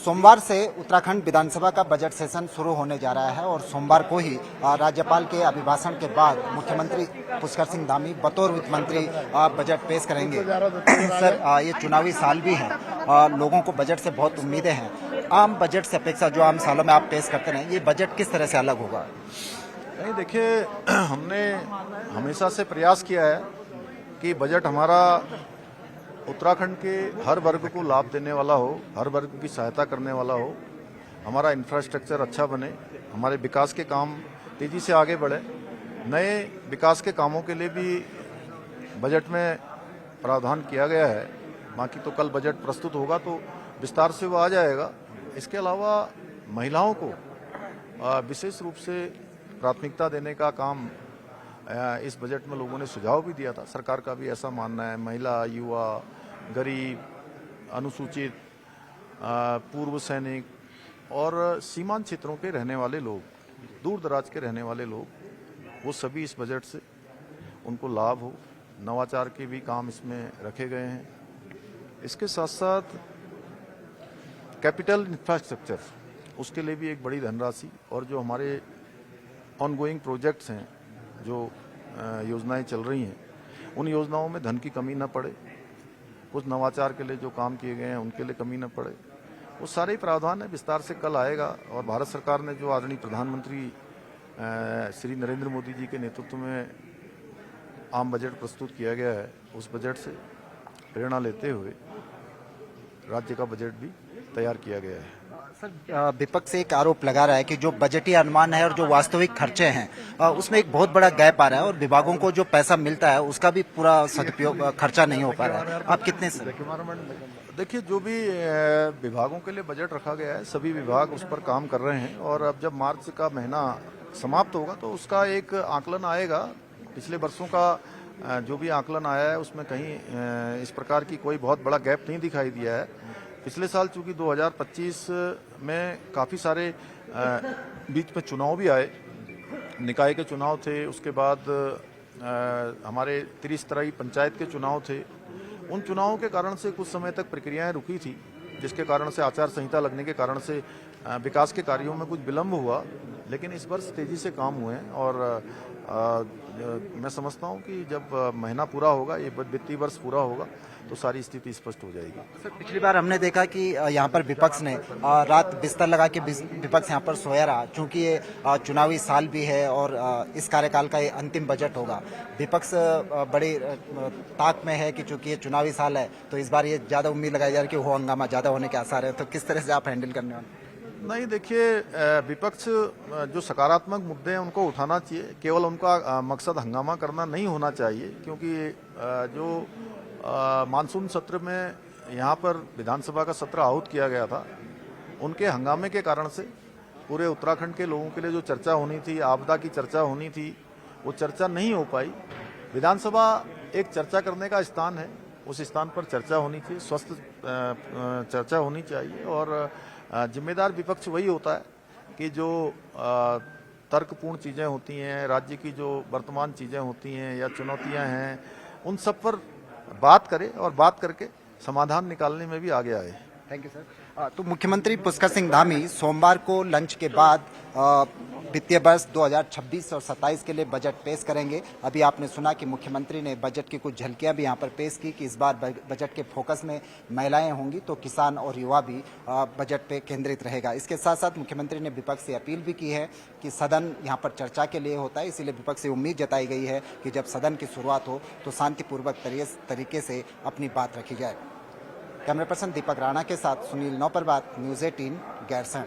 सोमवार से उत्तराखंड विधानसभा का बजट सेशन शुरू होने जा रहा है और सोमवार को ही राज्यपाल के अभिभाषण के बाद मुख्यमंत्री पुष्कर सिंह धामी बतौर वित्त मंत्री बजट पेश करेंगे। सर, ये चुनावी साल भी है, लोगों को बजट से बहुत उम्मीदें हैं। आम बजट से अपेक्षा जो आम सालों में आप पेश करते हैं, ये बजट किस तरह से अलग होगा? नहीं, देखिए, हमने हमेशा से प्रयास किया है कि बजट हमारा उत्तराखंड के हर वर्ग को लाभ देने वाला हो, हर वर्ग की सहायता करने वाला हो, हमारा इंफ्रास्ट्रक्चर अच्छा बने, हमारे विकास के काम तेजी से आगे बढ़े। नए विकास के कामों के लिए भी बजट में प्रावधान किया गया है। बाकी तो कल बजट प्रस्तुत होगा तो विस्तार से वो आ जाएगा। इसके अलावा महिलाओं को विशेष रूप से प्राथमिकता देने का काम इस बजट में लोगों ने सुझाव भी दिया था। सरकार का भी ऐसा मानना है। महिला, युवा, गरीब, अनुसूचित, पूर्व सैनिक और सीमांत क्षेत्रों के रहने वाले लोग, दूर दराज के रहने वाले लोग, वो सभी इस बजट से उनको लाभ हो। नवाचार के भी काम इसमें रखे गए हैं। इसके साथ साथ कैपिटल इंफ्रास्ट्रक्चर, उसके लिए भी एक बड़ी धनराशि, और जो हमारे ऑनगोइंग प्रोजेक्ट्स हैं, जो योजनाएं चल रही हैं, उन योजनाओं में धन की कमी न पड़े। कुछ नवाचार के लिए जो काम किए गए हैं उनके लिए कमी न पड़े। वो सारे ही प्रावधान है, विस्तार से कल आएगा। और भारत सरकार ने जो आदरणीय प्रधानमंत्री श्री नरेंद्र मोदी जी के नेतृत्व में आम बजट प्रस्तुत किया गया है, उस बजट से प्रेरणा लेते हुए राज्य का बजट भी तैयार किया गया है। सर, विपक्ष एक आरोप लगा रहा है कि जो बजटीय अनुमान है और जो वास्तविक खर्चे हैं उसमें एक बहुत बड़ा गैप आ रहा है और विभागों को जो पैसा मिलता है उसका भी पूरा सदुपयोग खर्चा नहीं हो पा रहा है। आप कितने सर? देखिए, जो भी विभागों के लिए बजट रखा गया है, सभी विभाग उस पर काम कर रहे हैं। और अब जब मार्च का महीना समाप्त होगा तो उसका एक आकलन आएगा। पिछले वर्षों का जो भी आकलन आया है उसमें कहीं इस प्रकार की कोई बहुत बड़ा गैप नहीं दिखाई दिया है। पिछले साल चूंकि 2025 में काफ़ी सारे बीच में चुनाव भी आए, निकाय के चुनाव थे, उसके बाद हमारे त्रिस्तरीय पंचायत के चुनाव थे। उन चुनावों के कारण से कुछ समय तक प्रक्रियाएं रुकी थी, जिसके कारण से आचार संहिता लगने के कारण से विकास के कार्यों में कुछ विलम्ब हुआ। लेकिन इस वर्ष तेजी से काम हुए हैं और मैं समझता हूं कि जब महीना पूरा होगा, ये वित्तीय वर्ष पूरा होगा, तो सारी स्थिति स्पष्ट हो जाएगी। सर, पिछली बार हमने देखा कि यहाँ पर विपक्ष ने रात बिस्तर लगा के विपक्ष यहाँ पर सोया रहा, क्योंकि ये चुनावी साल भी है और इस कार्यकाल का ये अंतिम बजट होगा। विपक्ष बड़ी ताक में है कि चूंकि ये चुनावी साल है तो इस बार ये ज्यादा उम्मीद लगाई जा रही है कि हो हंगामा ज्यादा होने के आसार है। तो किस तरह से आप हैंडल करने वाले? नहीं, देखिए, विपक्ष जो सकारात्मक मुद्दे हैं उनको उठाना चाहिए। केवल उनका मकसद हंगामा करना नहीं होना चाहिए, क्योंकि जो मानसून सत्र में यहाँ पर विधानसभा का सत्र आहूत किया गया था, उनके हंगामे के कारण से पूरे उत्तराखंड के लोगों के लिए जो चर्चा होनी थी, आपदा की चर्चा होनी थी, वो चर्चा नहीं हो पाई। विधानसभा एक चर्चा करने का स्थान है, उस स्थान पर चर्चा होनी चाहिए, स्वस्थ चर्चा होनी चाहिए। और जिम्मेदार विपक्ष वही होता है कि जो तर्कपूर्ण चीज़ें होती हैं, राज्य की जो वर्तमान चीज़ें होती हैं या चुनौतियां हैं, उन सब पर बात करे और बात करके समाधान निकालने में भी आगे आए। Thank you sir. तो मुख्यमंत्री पुष्कर सिंह धामी सोमवार को लंच के बाद वित्तीय वर्ष 2026 और 27 के लिए बजट पेश करेंगे। अभी आपने सुना कि मुख्यमंत्री ने बजट की कुछ झलकियां भी यहां पर पेश की कि इस बार बजट के फोकस में महिलाएं होंगी, तो किसान और युवा भी बजट पे केंद्रित रहेगा। इसके साथ साथ मुख्यमंत्री ने विपक्ष से अपील भी की है कि सदन यहां पर चर्चा के लिए होता है, इसीलिए विपक्ष से उम्मीद जताई गई है कि जब सदन की शुरुआत हो तो शांतिपूर्वक तरीके से अपनी बात रखी जाए। कैमरा पर्सन दीपक राणा के साथ सुनील नौपरबात, न्यूज़ 18, गैरसैंण।